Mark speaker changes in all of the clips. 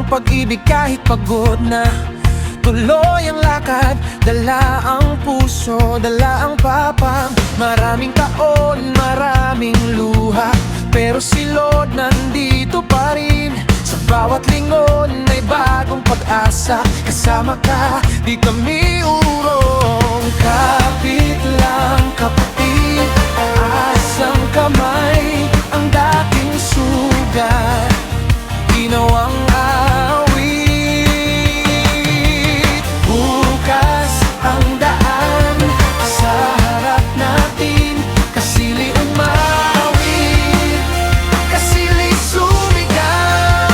Speaker 1: pag-ibig kahit pagod na. Tuloy ang lakad, dala ang puso, dala ang papang. Maraming taon, maraming luha, pero si Lord nandito pa rin. Sa bawat lingon ay bagong pag-asa. Kasama ka, di kami urong. Kapit lang kapatid, asang kamay, ang dating sugat, ginawang awit. Bukas ang daan sa harap natin, kasili umawit, kasili sumigaw.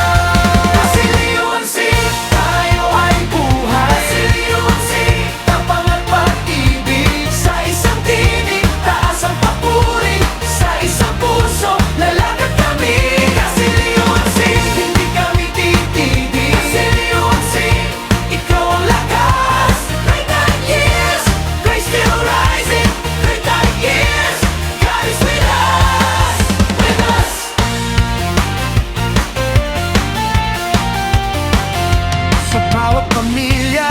Speaker 1: Kasili unsik, tayo ay buhay. Kasili unsik, tapang at pag-ibig. Sa isang tinig, taas ang papuri. Sa isang puso, lalakad kami. Kasili unsik, hindi kami titigil. Kasili unsik, ikaw ang lakas. 39 years, grace still rising. 39 years, God is with us, with us. Sa bawat pamilya,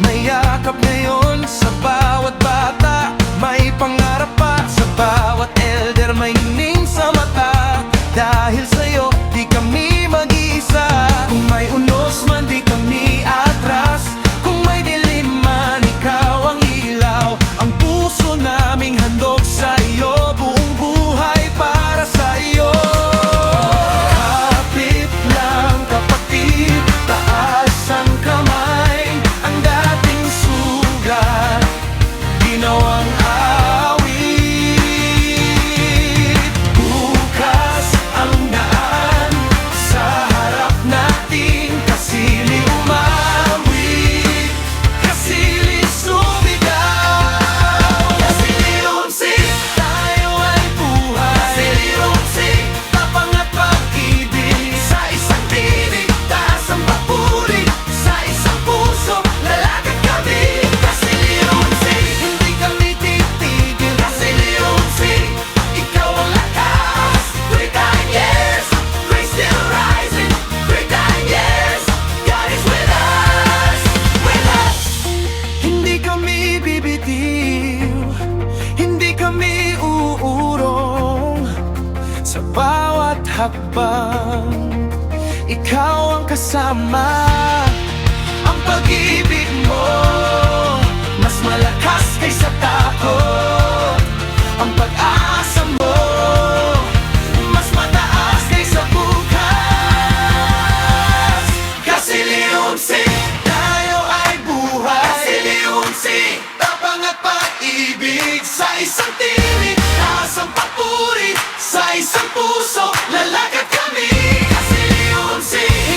Speaker 1: may yakap ngayon. Sa bawat bata, may pangarap pa. Sa bawat elder, may ning sa mata. Dahil sa'yo, di kami mag-iisa. Kung may unos man, di kami atras. Kung may dilim man, ikaw ang ilaw. Ang puso naming handog sa'yo, buong buhay para sa'yo. Kapit lang kapatid, taas ang kamay, ang dating sugat, ginawang awit. Bukas ang daan sa harap natin, kasili umawit, kasili sumigaw. Kasili unsik, tayo ay buhay. Kasili unsik, tapang at pag-ibig. Sa isang tinig, taas ang papuri. Sa isang puso, lalakad kami. Kasili unsik, hindi kami titigil. Kasili unsik, ikaw ang lakas. 39 years, grace still rising. 39 years, God is with us, with us. Hindi kami bibitiw, hindi kami uurong. Sa bawat hakbang, ikaw ang kasama. Ang pag-ibig mo, mas malakas kaysa takot. Ang pag-asa mo, mas mataas kaysa bukas. Kasili unsik, tayo ay buhay. Kasili unsik, tapang at pag-ibig. Sa isang tinig, taas ang papuri. Sa isang puso, lalakad kami. Kasili unsik,